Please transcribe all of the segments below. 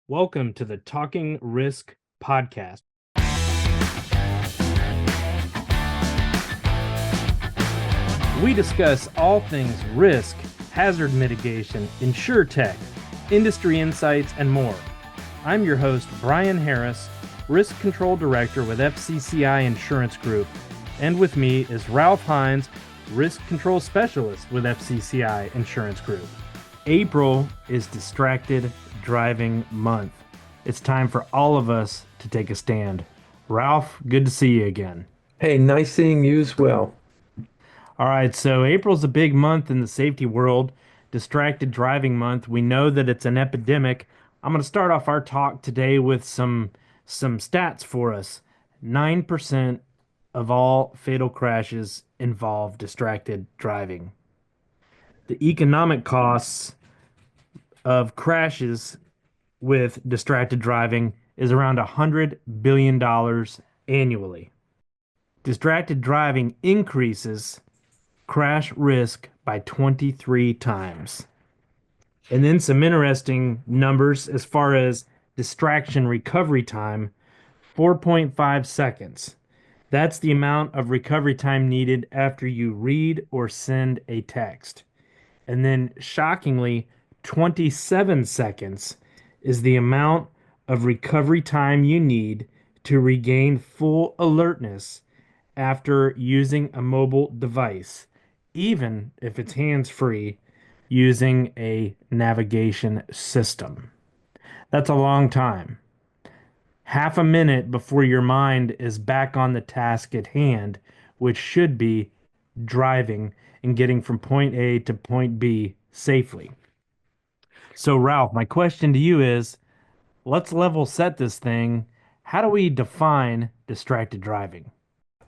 Welcome to the Talking Risk podcast. We discuss all things risk, hazard mitigation, insurtech, industry insights, and more. I'm your host, Brian Harris, Risk Control Director with FCCI Insurance Group, and with me is Ralph Hines, Risk Control Specialist with FCCI Insurance Group. April is Distracted Driving Month. It's time for all of us to take a stand. Ralph, good to see you again. Hey, nice seeing you as well. All right, so April's a big month in the safety world, Distracted Driving Month. We know that it's an epidemic. I'm going to start off our talk today with some stats for us. 9% of all fatal crashes involve distracted driving. The economic costs of crashes with distracted driving is around $100 billion annually. Distracted driving increases crash risk by 23 times. And then some interesting numbers as far as distraction recovery time, 4.5 seconds. That's the amount of recovery time needed after you read or send a text. And then shockingly, 27 seconds is the amount of recovery time you need to regain full alertness after using a mobile device, even if it's hands-free using a navigation system. That's a long time. Half a minute before your mind is back on the task at hand, which should be driving and getting from point A to point B safely. So, Ralph, my question to you is, let's level set this thing. How do we define distracted driving?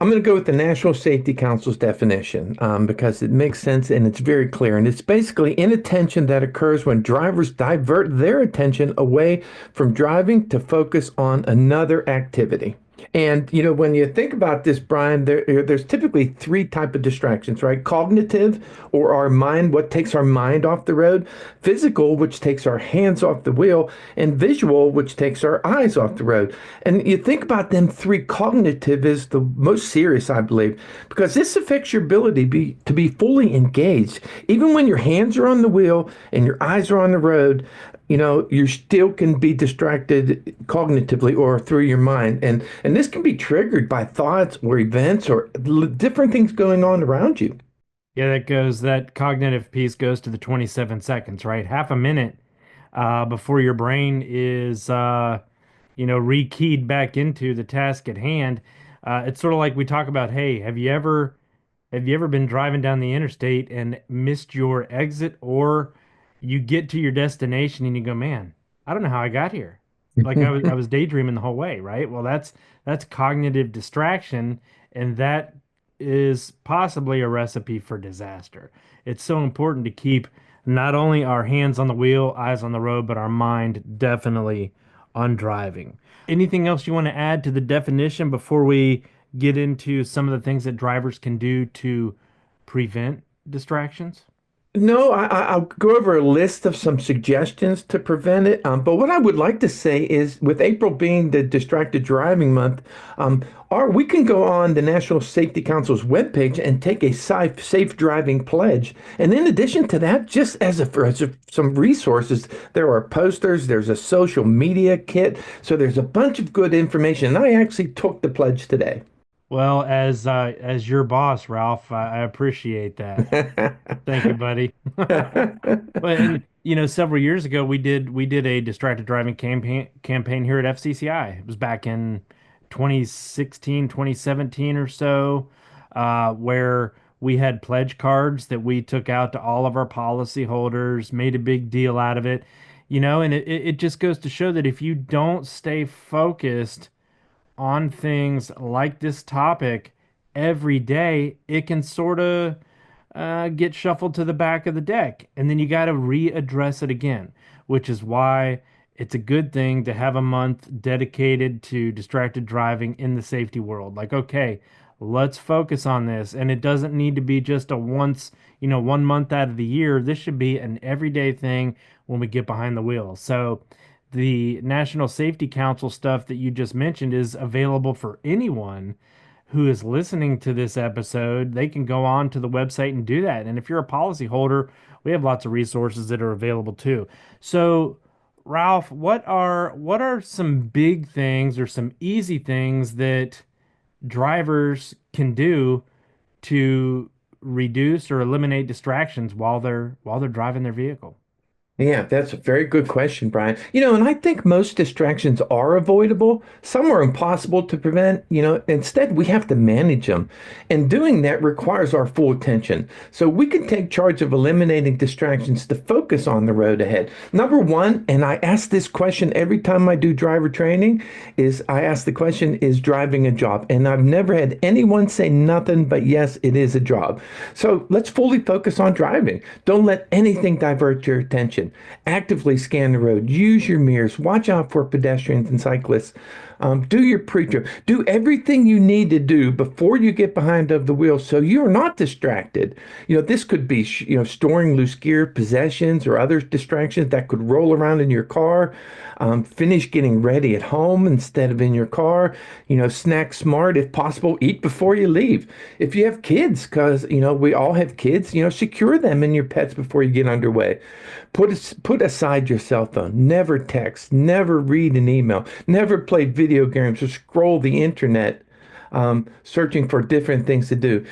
I'm going to go with the National Safety Council's definition because it makes sense and it's very clear. And it's basically inattention that occurs when drivers divert their attention away from driving to focus on another activity. And when you think about this, Brian, there's typically three type of distractions, right? Cognitive, or our mind, what takes our mind off the road; physical, which takes our hands off the wheel; and visual, which takes our eyes off the road. And you think about them three, cognitive is the most serious, I believe, because this affects your ability to be fully engaged. Even when your hands are on the wheel and your eyes are on the road, you still can be distracted cognitively or through your mind. And this can be triggered by thoughts or events or different things going on around you. Yeah, that cognitive piece goes to the 27 seconds, right? Half a minute before your brain is, rekeyed back into the task at hand. It's sort of like we talk about, hey, have you ever been driving down the interstate and missed your exit, or you get to your destination and you go, man, I don't know how I got here. Like I was daydreaming the whole way, right? Well, that's cognitive distraction, and that is possibly a recipe for disaster. It's so important to keep not only our hands on the wheel, eyes on the road, but our mind definitely on driving. Anything else you want to add to the definition before we get into some of the things that drivers can do to prevent distractions? No, I'll go over a list of some suggestions to prevent it. But what I would like to say is, with April being the Distracted Driving Month, we can go on the National Safety Council's webpage and take a safe driving pledge. And in addition to that, just some resources, there are posters, there's a social media kit. So there's a bunch of good information. And I actually took the pledge today. Well, as your boss, Ralph, I appreciate that. Thank you, buddy. But and several years ago we did a distracted driving campaign here at FCCI. It was back in 2016, 2017 or so, where we had pledge cards that we took out to all of our policyholders, made a big deal out of it, and it just goes to show that if you don't stay focused on things like this topic every day, it can sort of get shuffled to the back of the deck. And then you got to readdress it again, which is why it's a good thing to have a month dedicated to distracted driving in the safety world. Like, okay, let's focus on this. And it doesn't need to be just a once, 1 month out of the year. This should be an everyday thing when we get behind the wheel. So the National Safety Council stuff that you just mentioned is available for anyone who is listening to this episode. They can go on to the website and do that. And if you're a policyholder, we have lots of resources that are available too. So, Ralph, what are some big things or some easy things that drivers can do to reduce or eliminate distractions while they're driving their vehicle? Yeah, that's a very good question, Brian. And I think most distractions are avoidable. Some are impossible to prevent. Instead, we have to manage them. And doing that requires our full attention. So we can take charge of eliminating distractions to focus on the road ahead. Number one, and I ask this question every time I do driver training, is I ask the question, is driving a job? And I've never had anyone say nothing but yes, it is a job. So let's fully focus on driving. Don't let anything divert your attention. Actively scan the road, use your mirrors, watch out for pedestrians and cyclists. Do your pre-trip, do everything you need to do before you get behind of the wheel so you're not distracted. This could be, storing loose gear, possessions, or other distractions that could roll around in your car. Finish getting ready at home instead of in your car. Snack smart if possible. Eat before you leave. If you have kids, because we all have kids, secure them and your pets before you get underway. Put aside your cell phone. Never text. Never read an email. Never play video games or scroll the internet, searching for different things to do.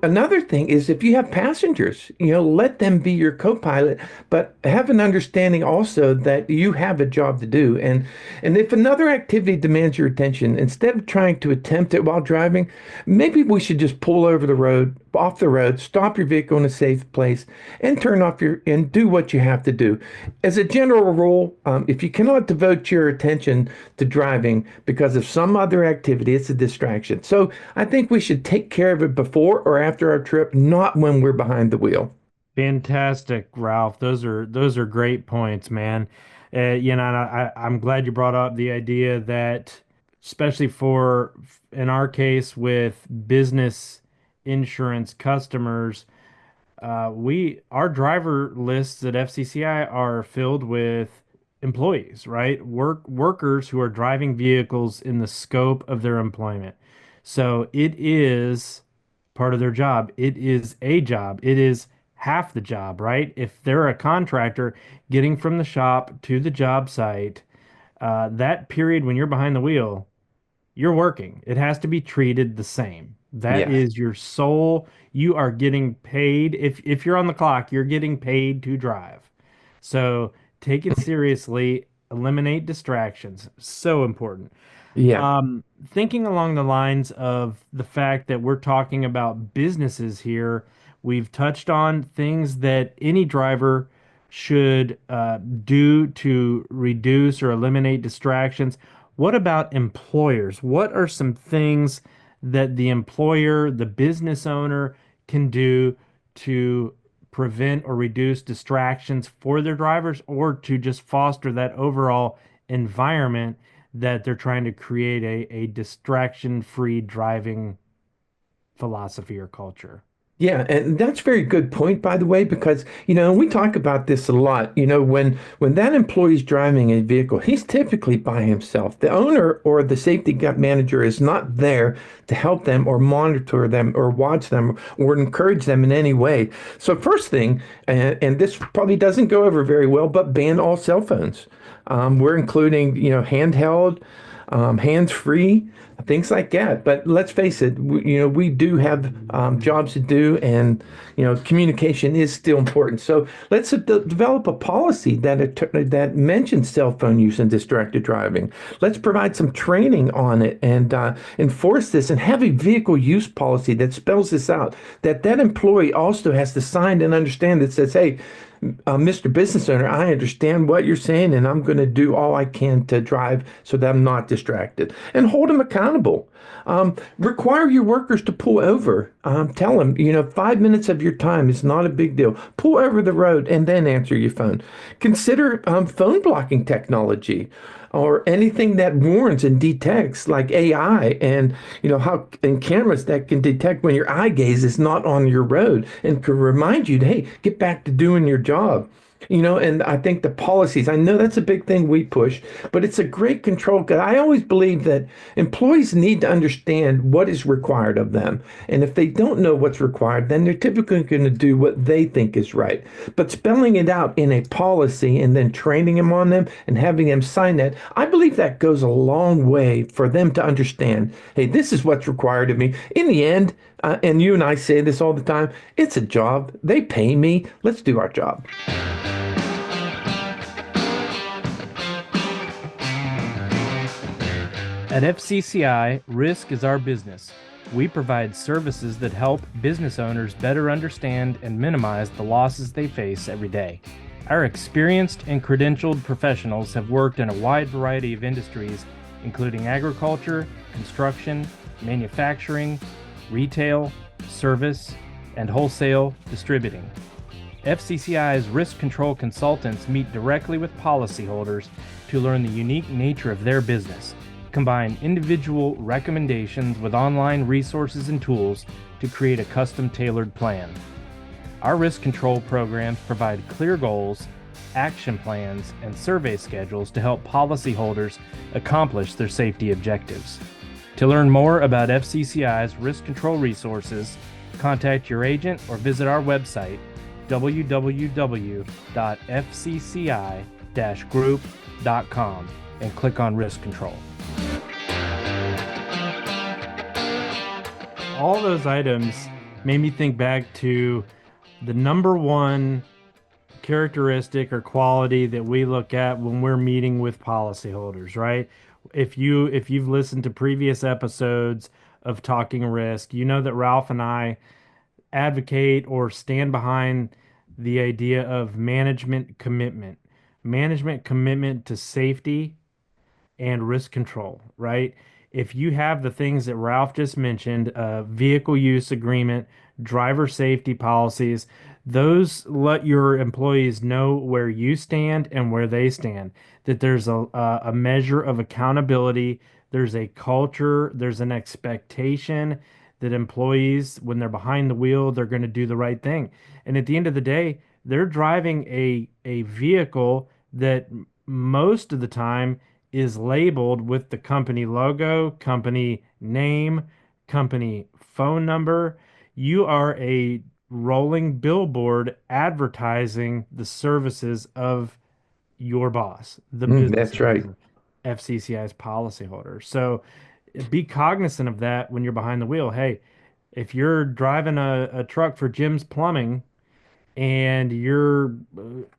Another thing is if you have passengers, let them be your co-pilot, but have an understanding also that you have a job to do. And if another activity demands your attention, instead of trying to attempt it while driving, maybe we should just pull off the road, stop your vehicle in a safe place, and turn off and do what you have to do. As a general rule, if you cannot devote your attention to driving because of some other activity, it's a distraction. So I think we should take care of it before or after our trip, not when we're behind the wheel. Fantastic, Ralph. Those are great points, man. And I'm glad you brought up the idea that, especially for in our case with business insurance customers, our driver lists at FCCI are filled with employees, right? Workers who are driving vehicles in the scope of their employment. So it is part of their job. It is a job. It is half the job, right? If they're a contractor getting from the shop to the job site, that period when you're behind the wheel, you're working. It has to be treated the same. That Yeah. is your sole. You are getting paid. If you're on the clock, you're getting paid to drive. So take it seriously. Eliminate distractions. So important. Yeah. Thinking along the lines of the fact that we're talking about businesses here, we've touched on things that any driver should do to reduce or eliminate distractions. What about employers? What are some things that the employer, the business owner, can do to prevent or reduce distractions for their drivers or to just foster that overall environment that they're trying to create a distraction-free driving philosophy or culture? Yeah, and that's a very good point, by the way, because we talk about this a lot. When that employee's driving a vehicle, he's typically by himself. The owner or the safety manager is not there to help them or monitor them or watch them or encourage them in any way. So first thing, and this probably doesn't go over very well, but ban all cell phones. We're including handheld, hands-free, things like that. But let's face it, we do have jobs to do, and communication is still important. So let's develop a policy that mentions cell phone use and distracted driving. Let's provide some training on it and enforce this, and have a vehicle use policy that spells this out. That employee also has to sign and understand that says, hey, Mr. Business Owner, I understand what you're saying, and I'm going to do all I can to drive so that I'm not distracted. And hold them accountable. Require your workers to pull over. Tell them, 5 minutes of your time is not a big deal. Pull over the road and then answer your phone. Consider phone blocking technology, or anything that warns and detects, like AI, and how and cameras that can detect when your eye gaze is not on your road and can remind you to, hey, get back to doing your job. And I think the policies, I know that's a big thing we push, but it's a great control because I always believe that employees need to understand what is required of them. And if they don't know what's required, then they're typically going to do what they think is right. But spelling it out in a policy and then training them on them and having them sign that, I believe that goes a long way for them to understand, hey, this is what's required of me. In the end, and you and I say this all the time, it's a job. They pay me. Let's do our job. At FCCI, risk is our business. We provide services that help business owners better understand and minimize the losses they face every day. Our experienced and credentialed professionals have worked in a wide variety of industries, including agriculture, construction, manufacturing, retail, service, and wholesale distributing. FCCI's risk control consultants meet directly with policyholders to learn the unique nature of their business, combine individual recommendations with online resources and tools to create a custom tailored plan. Our risk control programs provide clear goals, action plans, and survey schedules to help policyholders accomplish their safety objectives. To learn more about FCCI's risk control resources, contact your agent or visit our website www.fcci-group.com and click on risk control. All those items made me think back to the number one characteristic or quality that we look at when we're meeting with policyholders, right? If you've listened to previous episodes of Talking Risk, you know that Ralph and I advocate or stand behind the idea of management commitment to safety and risk control, right? If you have the things that Ralph just mentioned, vehicle use agreement, driver safety policies, those let your employees know where you stand and where they stand, that there's a measure of accountability, there's a culture, there's an expectation that employees, when they're behind the wheel, they're going to do the right thing. And at the end of the day, they're driving a vehicle that most of the time is labeled with the company logo, company name, company phone number. You are a rolling billboard advertising the services of your boss, the business That's right. owner, FCCI's policyholder. So be cognizant of that when you're behind the wheel. Hey, if you're driving a truck for Jim's Plumbing, and you're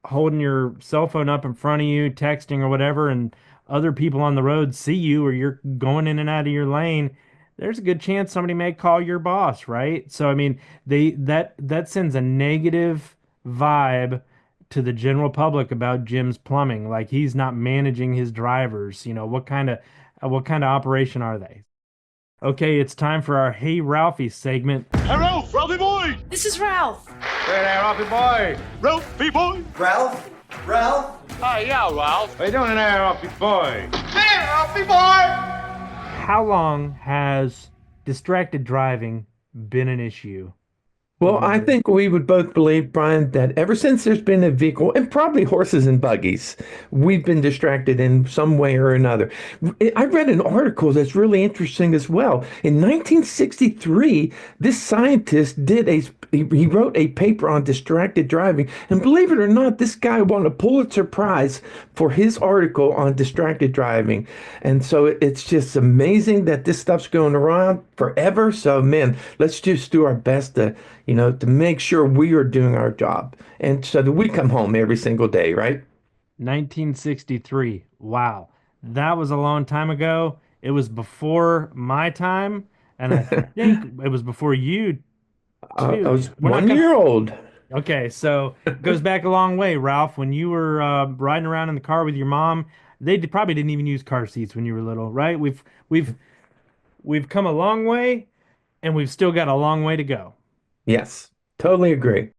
holding your cell phone up in front of you, texting or whatever, and other people on the road see you or you're going in and out of your lane, there's a good chance somebody may call your boss, right? So I mean, that sends a negative vibe to the general public about Jim's Plumbing, like he's not managing his drivers. What kind of operation are they? Okay, it's time for our Hey Ralphie segment. Hey, Ralph, Ralphie boy! This is Ralph. Hey there, Ralphie boy! Ralphie boy! Ralph? Ralph? Hi, yeah, Ralph. How you doing there, Ralphie boy? Hey, Ralphie boy! How long has distracted driving been an issue for Well, I you? think we would both believe, Brian, that ever since there's been a vehicle, and probably horses and buggies, we've been distracted in some way or another. I read an article that's really interesting as well. In 1963, this scientist he wrote a paper on distracted driving, and believe it or not, this guy won a Pulitzer Prize for his article on distracted driving. And so it's just amazing that this stuff's going around forever. So, man, let's just do our best to make sure we are doing our job. And so that we come home every single day, right? 1963. Wow. That was a long time ago. It was before my time, and I think it was before you I too. was We're not one gonna. year old. Okay, so it goes back a long way, Ralph. When you were riding around in the car with your mom, probably didn't even use car seats when you were little, right? We've come a long way, and we've still got a long way to go. Yes, totally agree.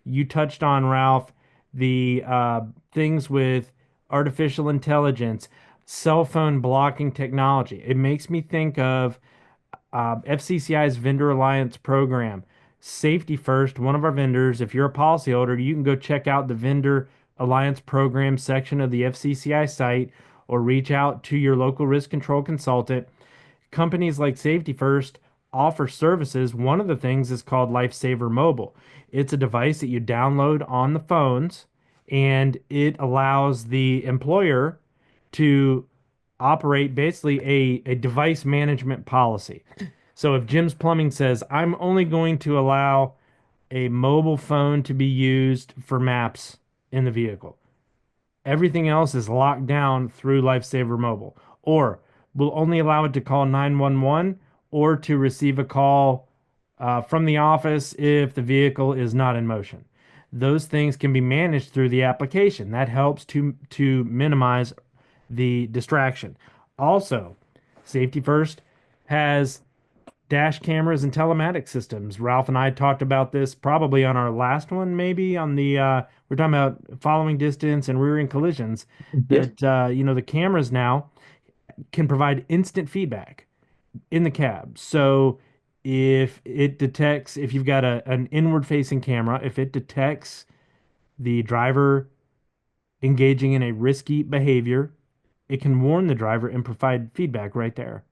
You touched on, Ralph, the things with artificial intelligence, cell phone blocking technology. It makes me think of FCCI's Vendor Alliance program. Safety First, one of our vendors, if you're a policyholder, you can go check out the Vendor Alliance Program section of the FCCI site or reach out to your local risk control consultant. Companies like Safety First offer services. One of the things is called Lifesaver Mobile. It's a device that you download on the phones, and it allows the employer to operate basically a device management policy. So if Jim's Plumbing says, I'm only going to allow a mobile phone to be used for maps in the vehicle, everything else is locked down through Lifesaver Mobile. Or we'll only allow it to call 911 or to receive a call from the office if the vehicle is not in motion. Those things can be managed through the application. That helps to minimize the distraction. Also, Safety First has dash cameras and telematic systems. Ralph and I talked about this probably on our last one, maybe on the we're talking about following distance and rear end collisions. Yeah. That the cameras now can provide instant feedback in the cab. So if you've got an inward facing camera, if it detects the driver engaging in a risky behavior, it can warn the driver and provide feedback right there.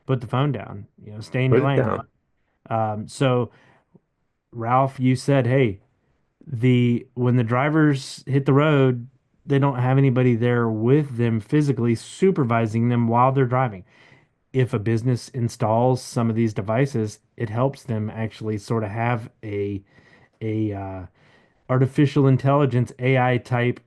Put the phone down, stay in Put your it lane. down. So Ralph, you said, hey, the when the drivers hit the road, they don't have anybody there with them physically supervising them while they're driving. If a business installs some of these devices, it helps them actually sort of have a artificial intelligence AI type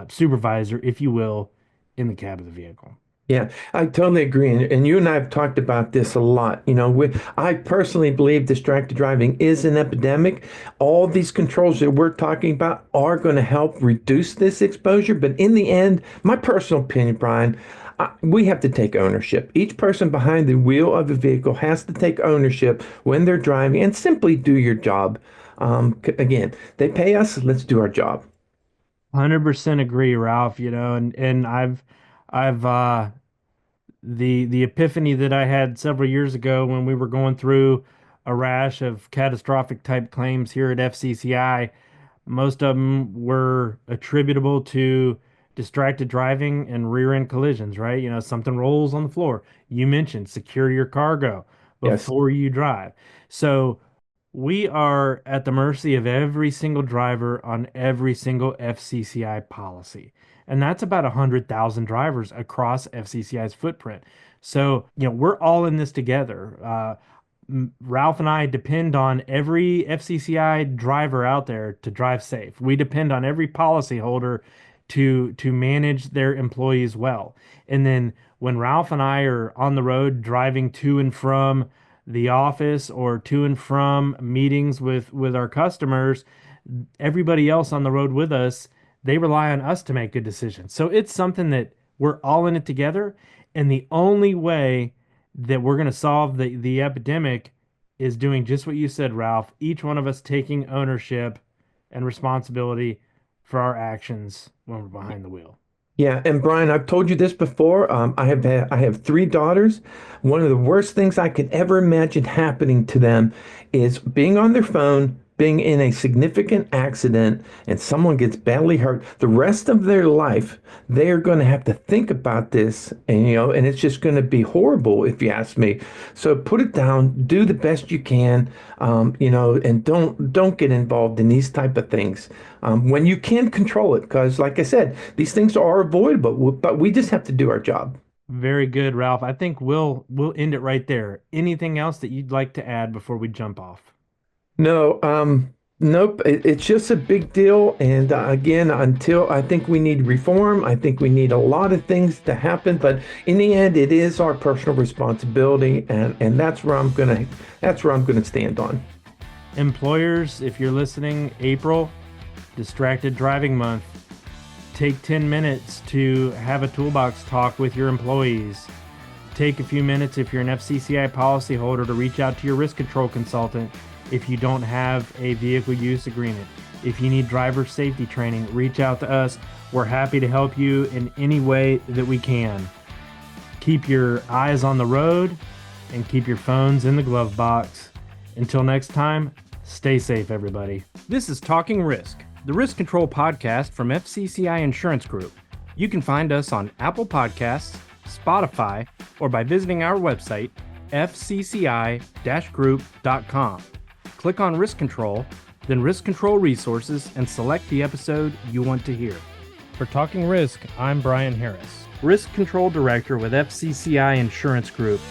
supervisor, if you will, in the cab of the vehicle. Yeah, I totally agree. And you and I have talked about this a lot. I personally believe distracted driving is an epidemic. All these controls that we're talking about are going to help reduce this exposure. But in the end, my personal opinion, Brian, we have to take ownership. Each person behind the wheel of a vehicle has to take ownership when they're driving and simply do your job. Again, they pay us, let's do our job. 100% agree, Ralph, and I've the epiphany that I had several years ago when we were going through a rash of catastrophic type claims here at FCCI. Most of them were attributable to distracted driving and rear end collisions, right? Something rolls on the floor. You mentioned secure your cargo Yes. before you drive. So we are at the mercy of every single driver on every single FCCI policy. And that's about 100,000 drivers across FCCI's footprint. So, we're all in this together. Ralph and I depend on every FCCI driver out there to drive safe. We depend on every policyholder to manage their employees well. And then when Ralph and I are on the road driving to and from the office or to and from meetings with our customers, everybody else on the road with us, they rely on us to make good decisions. So it's something that we're all in it together. And the only way that we're going to solve the epidemic is doing just what you said, Ralph. Each one of us taking ownership and responsibility for our actions when we're behind the wheel. Yeah, and Brian, I've told you this before. I have three daughters. One of the worst things I could ever imagine happening to them is being on their phone, being in a significant accident, and someone gets badly hurt. The rest of their life, they are going to have to think about this, and it's just going to be horrible if you ask me. So put it down, do the best you can, and don't get involved in these type of things when you can control it. Because, like I said, these things are avoidable, but we just have to do our job. Very good, Ralph. I think we'll end it right there. Anything else that you'd like to add before we jump off? No, nope. It's just a big deal. And again, until I think we need reform, I think we need a lot of things to happen. But in the end, it is our personal responsibility, and that's where I'm gonna stand on. Employers, if you're listening, April, Distracted Driving Month. Take 10 minutes to have a toolbox talk with your employees. Take a few minutes if you're an FCCI policyholder to reach out to your risk control consultant if you don't have a vehicle use agreement. If you need driver safety training, reach out to us. We're happy to help you in any way that we can. Keep your eyes on the road and keep your phones in the glove box. Until next time, stay safe, everybody. This is Talking Risk, the Risk Control Podcast from FCCI Insurance Group. You can find us on Apple Podcasts, Spotify, or by visiting our website, fcci-group.com. Click on Risk Control, then Risk Control Resources, and select the episode you want to hear. For Talking Risk, I'm Brian Harris, Risk Control Director with FCCI Insurance Group.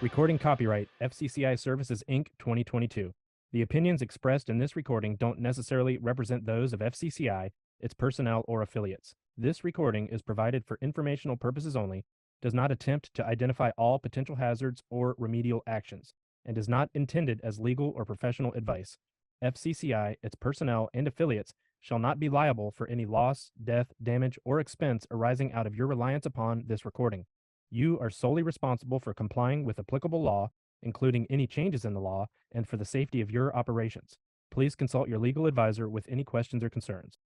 Recording copyright FCCI Services Inc. 2022. The opinions expressed in this recording don't necessarily represent those of FCCI, its personnel, or affiliates. This recording is provided for informational purposes only, does not attempt to identify all potential hazards or remedial actions, and is not intended as legal or professional advice. FCCI, its personnel, and affiliates shall not be liable for any loss, death, damage, or expense arising out of your reliance upon this recording. You are solely responsible for complying with applicable law, including any changes in the law, and for the safety of your operations. Please consult your legal advisor with any questions or concerns.